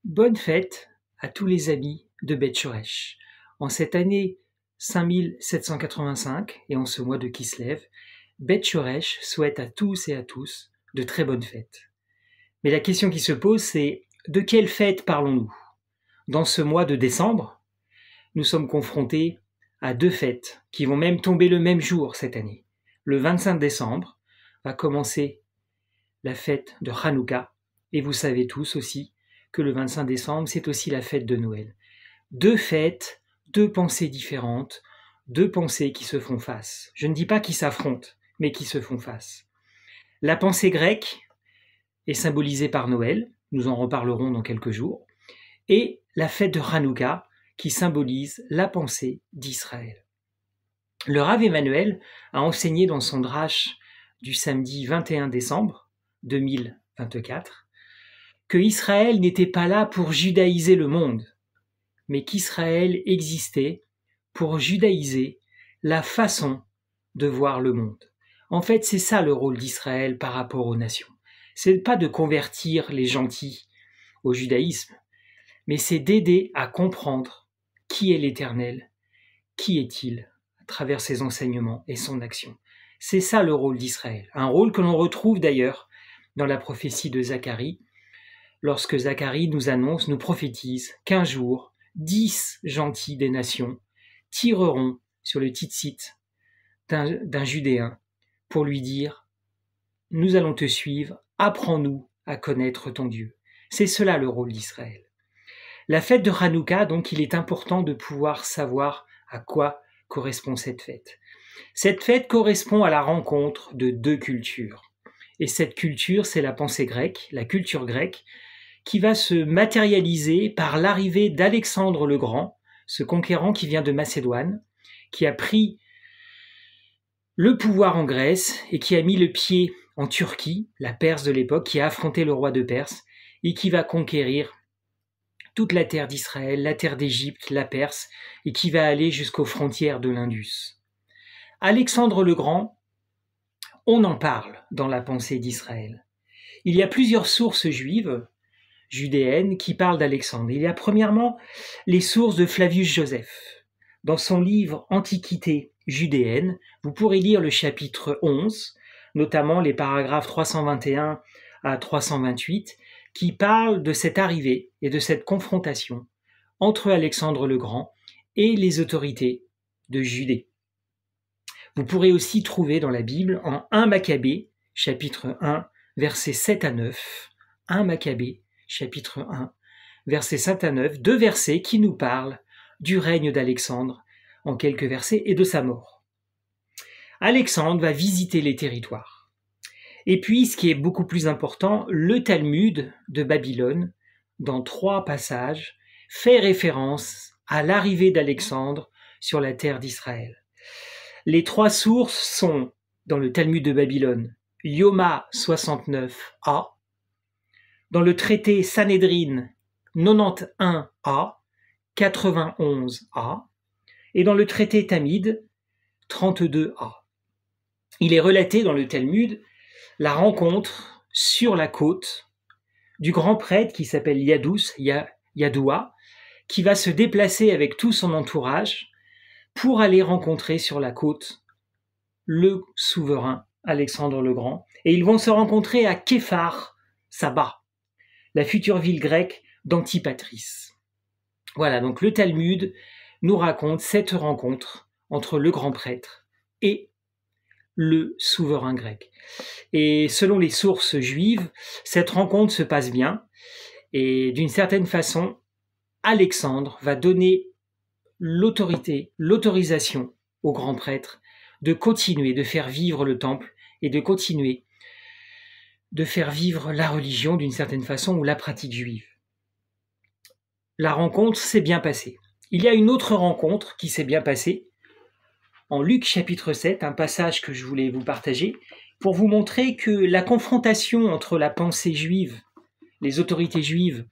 Bonne fête à tous les amis de Beth Shoresh. En cette année 5785 et en ce mois de Kislev, Beth Shoresh souhaite à tous et à tous de très bonnes fêtes. Mais la question qui se pose, c'est de quelle fête parlons-nous? Dans ce mois de décembre, nous sommes confrontés à deux fêtes qui vont même tomber le même jour cette année. Le 25 décembre va commencer la fête de Hanouka, et vous savez tous aussi que le 25 décembre, c'est aussi la fête de Noël. Deux fêtes, deux pensées différentes, deux pensées qui se font face. Je ne dis pas qui s'affrontent, mais qui se font face. La pensée grecque est symbolisée par Noël, nous en reparlerons dans quelques jours, et la fête de Hanouka qui symbolise la pensée d'Israël. Le Rav Emmanuel a enseigné dans son drache du samedi 21 décembre 2024 que Israël n'était pas là pour judaïser le monde, mais qu'Israël existait pour judaïser la façon de voir le monde. En fait, c'est ça le rôle d'Israël par rapport aux nations. C'est pas de convertir les gentils au judaïsme, mais c'est d'aider à comprendre qui est l'Éternel, qui est-il, à travers ses enseignements et son action. C'est ça le rôle d'Israël, un rôle que l'on retrouve d'ailleurs dans la prophétie de Zacharie, lorsque Zacharie nous annonce, nous prophétise qu'un jour, 10 gentils des nations tireront sur le tzitzit d'un Judéen pour lui dire « Nous allons te suivre, apprends-nous à connaître ton Dieu ». C'est cela le rôle d'Israël. La fête de Hanouka, donc, il est important de pouvoir savoir à quoi correspond cette fête. Cette fête correspond à la rencontre de deux cultures. Et cette culture, c'est la pensée grecque, la culture grecque, qui va se matérialiser par l'arrivée d'Alexandre le Grand, ce conquérant qui vient de Macédoine, qui a pris le pouvoir en Grèce et qui a mis le pied en Turquie, la Perse de l'époque, qui a affronté le roi de Perse et qui va conquérir toute la terre d'Israël, la terre d'Égypte, la Perse, et qui va aller jusqu'aux frontières de l'Indus. Alexandre le Grand, on en parle dans la pensée d'Israël. Il y a plusieurs sources juives, judéennes, qui parlent d'Alexandre. Il y a premièrement les sources de Flavius Joseph. Dans son livre Antiquité judéenne, vous pourrez lire le chapitre 11, notamment les paragraphes 321 à 328, qui parlent de cette arrivée et de cette confrontation entre Alexandre le Grand et les autorités de Judée. Vous pourrez aussi trouver dans la Bible, en 1 Maccabée, chapitre 1, versets 7 à 9, 1 Maccabée, chapitre 1, versets 7 à 9, deux versets qui nous parlent du règne d'Alexandre, en quelques versets, et de sa mort. Alexandre va visiter les territoires. Et puis, ce qui est beaucoup plus important, le Talmud de Babylone, dans 3 passages, fait référence à l'arrivée d'Alexandre sur la terre d'Israël. Les 3 sources sont, dans le Talmud de Babylone, Yoma 69a, dans le traité Sanhédrin 91a, 91a, et dans le traité Tamid 32a. Il est relaté dans le Talmud la rencontre sur la côte du grand prêtre qui s'appelle Yadoua, qui va se déplacer avec tout son entourage pour aller rencontrer sur la côte le souverain Alexandre le Grand. Et ils vont se rencontrer à Képhar Saba, la future ville grecque d'Antipatris. Voilà, donc le Talmud nous raconte cette rencontre entre le grand prêtre et le souverain grec. Et selon les sources juives, cette rencontre se passe bien et d'une certaine façon, Alexandre va donner l'autorisation au grand prêtre de continuer de faire vivre le temple et de continuer de faire vivre la religion d'une certaine façon ou la pratique juive. La rencontre s'est bien passée. Il y a une autre rencontre qui s'est bien passée en Luc chapitre 7, un passage que je voulais vous partager, pour vous montrer que la confrontation entre la pensée juive, les autorités juives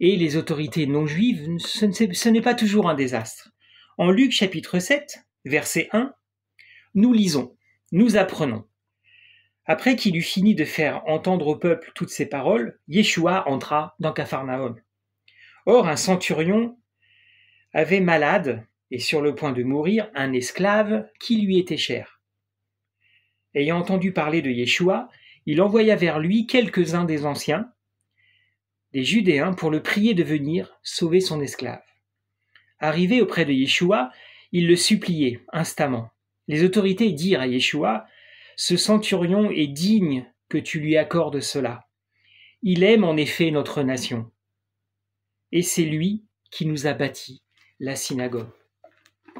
et les autorités non juives, ce n'est pas toujours un désastre. En Luc chapitre 7, verset 1, nous lisons, nous apprenons. Après qu'il eut fini de faire entendre au peuple toutes ces paroles, Yeshua entra dans Capharnaüm. Or, un centurion avait malade, et sur le point de mourir, un esclave qui lui était cher. Ayant entendu parler de Yeshua, il envoya vers lui quelques-uns des anciens, des Judéens, pour le prier de venir sauver son esclave. Arrivé auprès de Yeshua, il le suppliait instamment. Les autorités dirent à Yeshua, « Ce centurion est digne que tu lui accordes cela. Il aime en effet notre nation. Et c'est lui qui nous a bâti la synagogue. »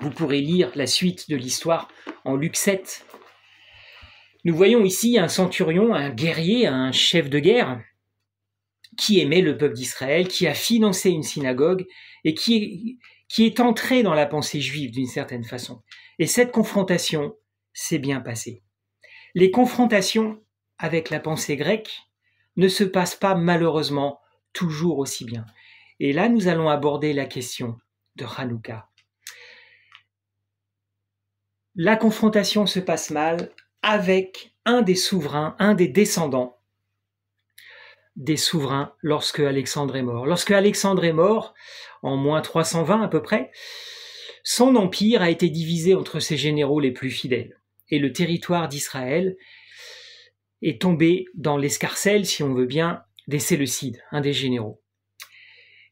Vous pourrez lire la suite de l'histoire en Luc 7. Nous voyons ici un centurion, un guerrier, un chef de guerre, qui aimait le peuple d'Israël, qui a financé une synagogue et qui est entré dans la pensée juive d'une certaine façon. Et cette confrontation s'est bien passée. Les confrontations avec la pensée grecque ne se passent pas malheureusement toujours aussi bien. Et là, nous allons aborder la question de Hanouka. La confrontation se passe mal avec un des souverains, un des descendants des souverains lorsque Alexandre est mort. Lorsque Alexandre est mort, en moins 320 à peu près, son empire a été divisé entre ses généraux les plus fidèles. Et le territoire d'Israël est tombé dans l'escarcelle, si on veut bien, des Séleucides, un des généraux.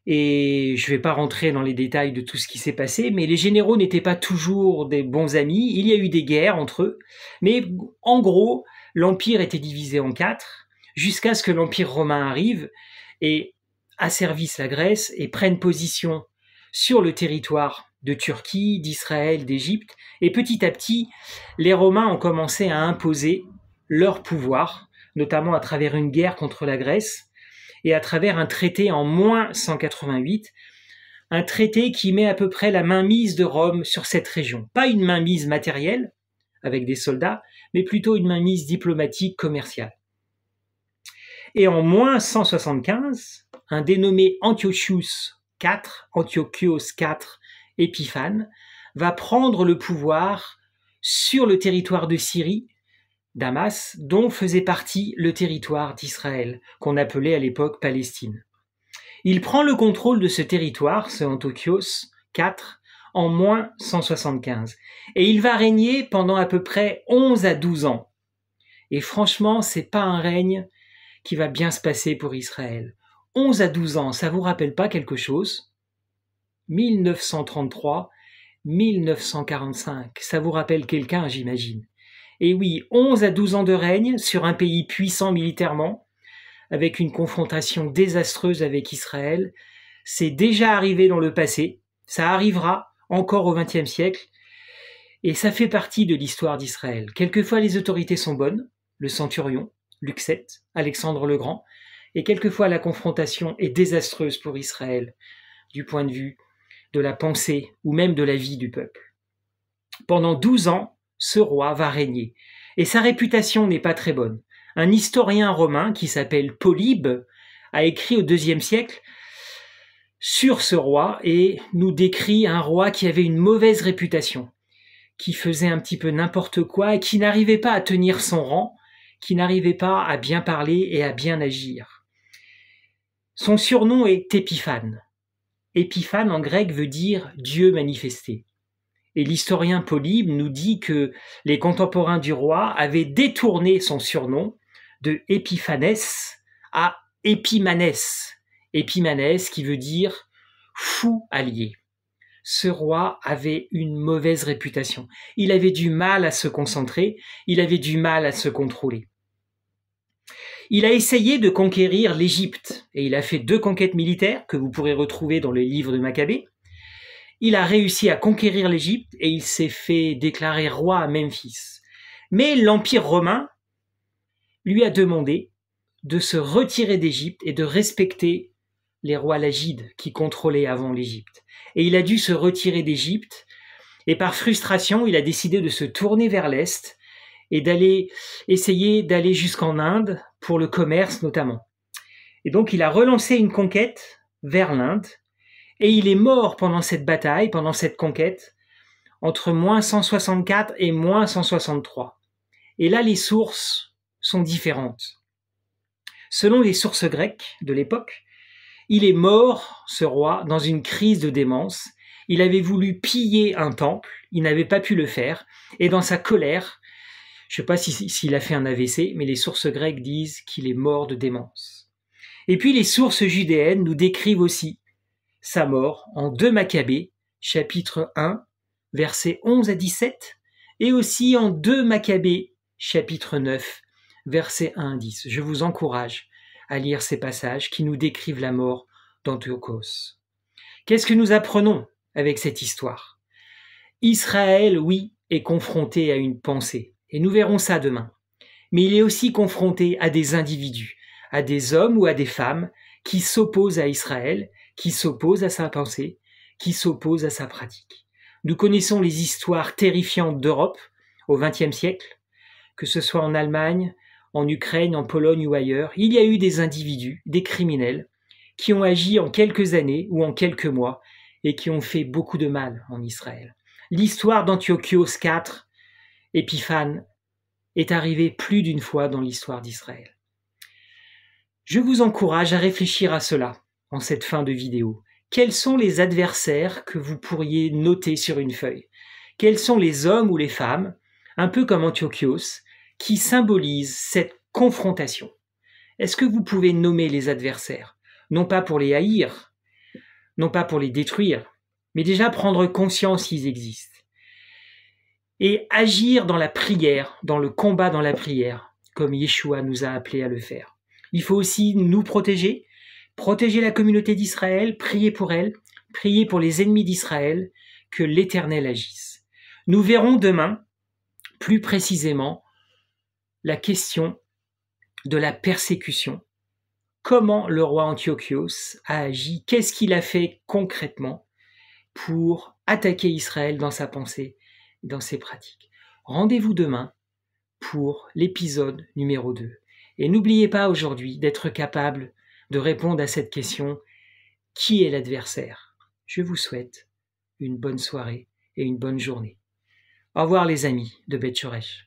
Et je ne vais pas rentrer dans les détails de tout ce qui s'est passé, mais les généraux n'étaient pas toujours des bons amis, il y a eu des guerres entre eux, mais en gros, l'empire était divisé en 4, jusqu'à ce que l'Empire romain arrive et asservisse la Grèce et prenne position sur le territoire de Turquie, d'Israël, d'Égypte. Et petit à petit, les Romains ont commencé à imposer leur pouvoir, notamment à travers une guerre contre la Grèce et à travers un traité en moins 188, un traité qui met à peu près la mainmise de Rome sur cette région. Pas une mainmise matérielle, avec des soldats, mais plutôt une mainmise diplomatique, commerciale. Et en moins 175, un dénommé Antiochos IV Épiphane, va prendre le pouvoir sur le territoire de Syrie, Damas, dont faisait partie le territoire d'Israël, qu'on appelait à l'époque Palestine. Il prend le contrôle de ce territoire, ce Antiochos IV, en moins 175. Et il va régner pendant à peu près 11 à 12 ans. Et franchement, c'est pas un règne qui va bien se passer pour Israël. 11 à 12 ans, ça vous rappelle pas quelque chose? 1933, 1945, ça vous rappelle quelqu'un, j'imagine. Et oui, 11 à 12 ans de règne sur un pays puissant militairement, avec une confrontation désastreuse avec Israël, c'est déjà arrivé dans le passé, ça arrivera encore au XXe siècle, et ça fait partie de l'histoire d'Israël. Quelquefois les autorités sont bonnes, le centurion, Luc 7, Alexandre le Grand, et quelquefois la confrontation est désastreuse pour Israël, du point de vue de la pensée ou même de la vie du peuple. Pendant 12 ans, ce roi va régner, et sa réputation n'est pas très bonne. Un historien romain qui s'appelle Polybe a écrit au IIe siècle sur ce roi et nous décrit un roi qui avait une mauvaise réputation, qui faisait un petit peu n'importe quoi et qui n'arrivait pas à tenir son rang, qui n'arrivait pas à bien parler et à bien agir. Son surnom est Épiphane. Épiphane en grec veut dire Dieu manifesté. Et l'historien Polybe nous dit que les contemporains du roi avaient détourné son surnom de Épiphanès à Épimanès. Épimanès qui veut dire fou allié. Ce roi avait une mauvaise réputation. Il avait du mal à se concentrer, il avait du mal à se contrôler. Il a essayé de conquérir l'Égypte et il a fait 2 conquêtes militaires que vous pourrez retrouver dans le livre de Maccabée. Il a réussi à conquérir l'Égypte et il s'est fait déclarer roi à Memphis. Mais l'Empire romain lui a demandé de se retirer d'Égypte et de respecter les rois lagides qui contrôlaient avant l'Égypte. Et il a dû se retirer d'Égypte et par frustration, il a décidé de se tourner vers l'Est et essayer d'aller jusqu'en Inde pour le commerce notamment. Et donc il a relancé une conquête vers l'Inde et il est mort pendant cette bataille, pendant cette conquête, entre moins 164 et moins 163. Et là, les sources sont différentes. Selon les sources grecques de l'époque, Il est mort, ce roi, dans une crise de démence. Il avait voulu piller un temple, il n'avait pas pu le faire, et dans sa colère, je ne sais pas s'il a fait un AVC, mais les sources grecques disent qu'il est mort de démence. Et puis les sources judéennes nous décrivent aussi sa mort en 2 Maccabées, chapitre 1, versets 11 à 17, et aussi en 2 Maccabées, chapitre 9, versets 1 à 10. Je vous encourage à lire ces passages qui nous décrivent la mort d'Antiochos. Qu'est-ce que nous apprenons avec cette histoire? Israël, oui, est confronté à une pensée, et nous verrons ça demain. Mais il est aussi confronté à des individus, à des hommes ou à des femmes qui s'opposent à Israël, qui s'opposent à sa pensée, qui s'opposent à sa pratique. Nous connaissons les histoires terrifiantes d'Europe au XXe siècle, que ce soit en Allemagne, en Ukraine, en Pologne ou ailleurs. Il y a eu des individus, des criminels, qui ont agi en quelques années ou en quelques mois et qui ont fait beaucoup de mal en Israël. L'histoire d'Antiochios IV, Épiphane, est arrivée plus d'une fois dans l'histoire d'Israël. Je vous encourage à réfléchir à cela en cette fin de vidéo. Quels sont les adversaires que vous pourriez noter sur une feuille? Quels sont les hommes ou les femmes, un peu comme Antiochios, qui symbolisent cette confrontation? Est-ce que vous pouvez nommer les adversaires? Non pas pour les haïr, non pas pour les détruire, mais déjà prendre conscience qu'ils existent. Et agir dans la prière, dans le combat dans la prière, comme Yeshua nous a appelés à le faire. Il faut aussi nous protéger la communauté d'Israël, prier pour elle, prier pour les ennemis d'Israël, que l'Éternel agisse. Nous verrons demain, plus précisément, la question de la persécution. Comment le roi Antiochios a agi, qu'est-ce qu'il a fait concrètement pour attaquer Israël dans sa pensée, dans ses pratiques. Rendez-vous demain pour l'épisode numéro 2. Et n'oubliez pas aujourd'hui d'être capable de répondre à cette question: qui est l'adversaire? Je vous souhaite une bonne soirée et une bonne journée. Au revoir les amis de Beth Shoresh.